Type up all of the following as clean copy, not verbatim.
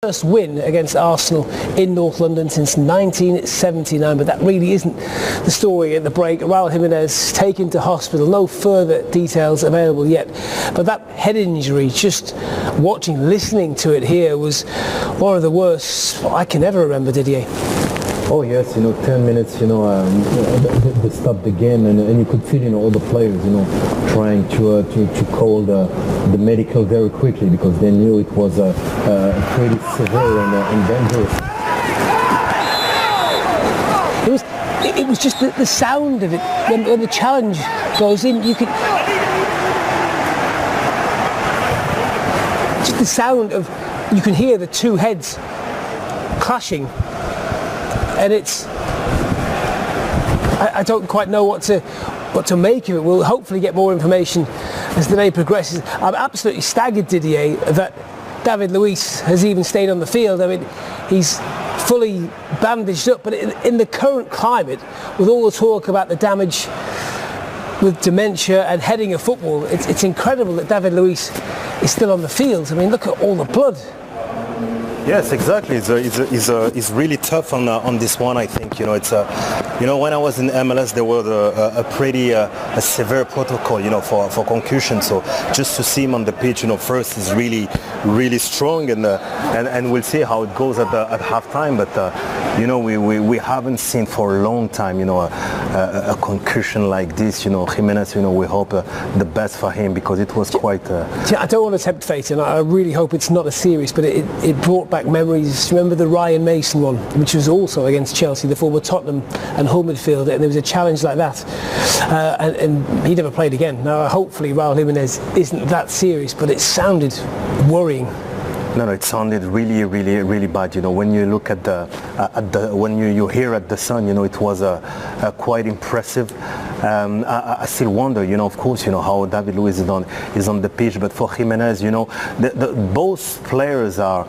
First win against Arsenal in North London since 1979, but that really isn't the story at the break. Raul Jimenez taken to hospital, no further details available yet, but that head injury, just listening to it here, was one of the worst I can ever remember, Didier. Oh yes, 10 minutes, they stopped the game, and you could feel, all the players, trying to call the medical very quickly, because they knew it was pretty severe and dangerous. It was just the sound of it when the challenge goes in. You could just the sound of, you can hear the two heads clashing. And I don't quite know what to make of it. We'll hopefully get more information as the day progresses. I'm absolutely staggered, Didier, that David Luiz has even stayed on the field. I mean, he's fully bandaged up, but in the current climate, with all the talk about the damage with dementia and heading of football, it's incredible that David Luiz is still on the field. I mean, look at all the blood. Yes, exactly. It's really tough on this one. I think it's when I was in MLS, there was a pretty severe protocol for concussion. So just to see him on the pitch, first is really strong, and we'll see how it goes at halftime. But we haven't seen for a long time a concussion like this. Jimenez, we hope the best for him, because it was quite. I don't want to tempt fate, and I really hope it's not a serious, but it brought back memories. Remember the Ryan Mason one, which was also against Chelsea, the former Tottenham and Hull midfielder, and there was a challenge like that, and he never played again. Now hopefully Raul Jimenez isn't that serious, but it sounded worrying. No, it sounded really bad. When you look at when you hear at the Sun, it was quite impressive. I still wonder, of course, how David Luiz is on the pitch, but for Jimenez, both players are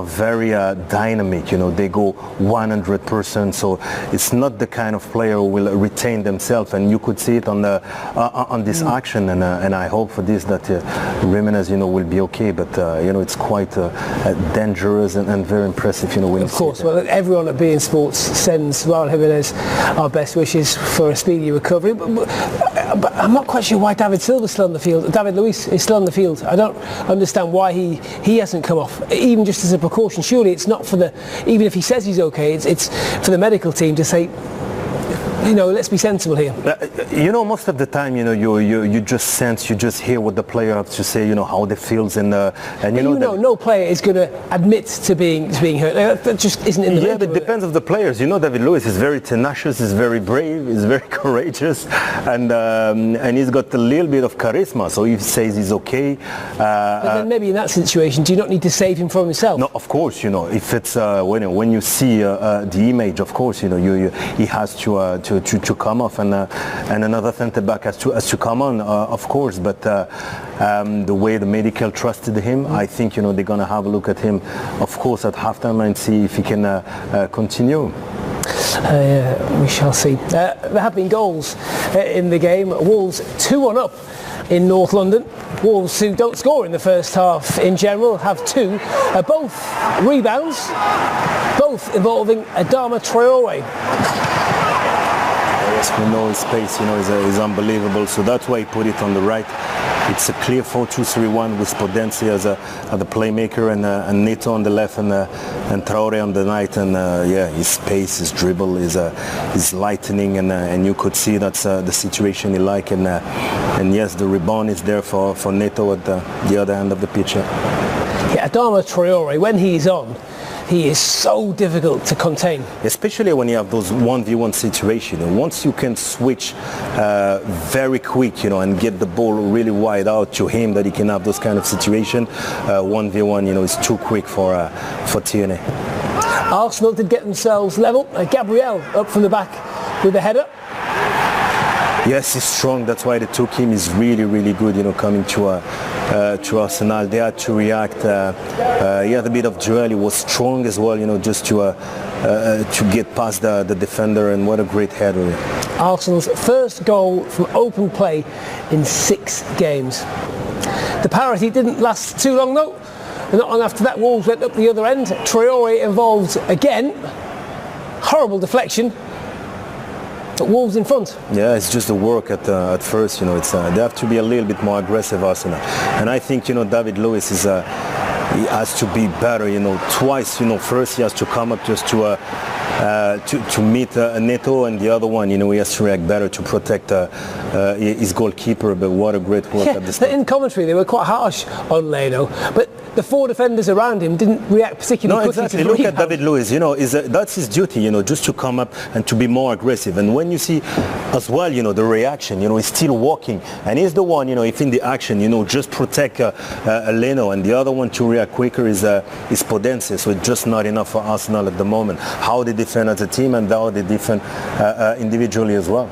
very dynamic. They go 100%, so it's not the kind of player who will retain themselves, and you could see it on this action, and I hope for this that Jimenez will be okay, but it's quite dangerous and very impressive. Of course, well, everyone at beIN Sports sends Raul Jimenez our best wishes for a speedy recovery, but I'm not quite sure why David Silva's still on the field. David Luiz is still on the field. I don't understand why he hasn't come off, even just as a precaution. Surely it's not for even if he says he's okay, it's for the medical team to say, let's be sensible here. Most of the time, you just sense, you just hear what the player has to say, how they feels, and no player is going to admit to being hurt. That just isn't in the. Yeah, but it depends on the players. David Luiz is very tenacious, he's very brave, he's very courageous, and he's got a little bit of charisma. So he says he's okay. But then maybe in that situation, do you not need to save him from himself? No, of course. If it's when you see the image, of course, he has to come off, and another centre back has to come on, of course. But the way the medical trusted him, I think they're gonna have a look at him, of course, at halftime, and see if he can continue. We shall see. There have been goals in the game. Wolves 2-1 up in North London. Wolves, who don't score in the first half in general, have two, both rebounds, both involving Adama Traore. Yes, we know his pace, is unbelievable. So that's why he put it on the right. It's a clear 4-2-3-1 with Podence as the playmaker, and Neto on the left, and Traore on the right. And his pace, his dribble, is lightning, and you could see that's the situation he liked. And yes, the rebound is there for Neto at the other end of the pitch. Yeah, Adama Traore, when he's on, he is so difficult to contain. Especially when you have those 1v1 situations. Once you can switch very quick, and get the ball really wide out to him, that he can have those kind of situations, 1v1, is too quick for TNA. Arsenal did get themselves level. Gabriel up from the back with a header. Yes, he's strong. That's why the two team is really good. Coming to Arsenal, they had to react. He had a bit of duel. He was strong as well. Just to get past the defender, and what a great header. Arsenal's first goal from open play in 6 games. The parity didn't last too long though. And not long after that, Wolves went up the other end. Traore involved again. Horrible deflection. But Wolves in front. Yeah, it's just the work at first. You know, it's they have to be a little bit more aggressive, Arsenal. And I think, you know, David Luiz is he has to be better. You know, twice. You know, first he has to come up just to meet Neto, and the other one, you know, he has to react better to protect his goalkeeper. But what a great work at the start. In commentary, they were quite harsh on Leno, but the four defenders around him didn't react particularly quickly. Exactly. Look at David Luiz. You know, that's his duty. You know, just to come up and to be more aggressive. And when you see, as well, you know, the reaction. You know, he's still walking, and he's the one. You know, if in the action, you know, just protect Leno, and the other one to react quicker is Podence. So it's just not enough for Arsenal at the moment. How they defend as a team and how they defend individually as well.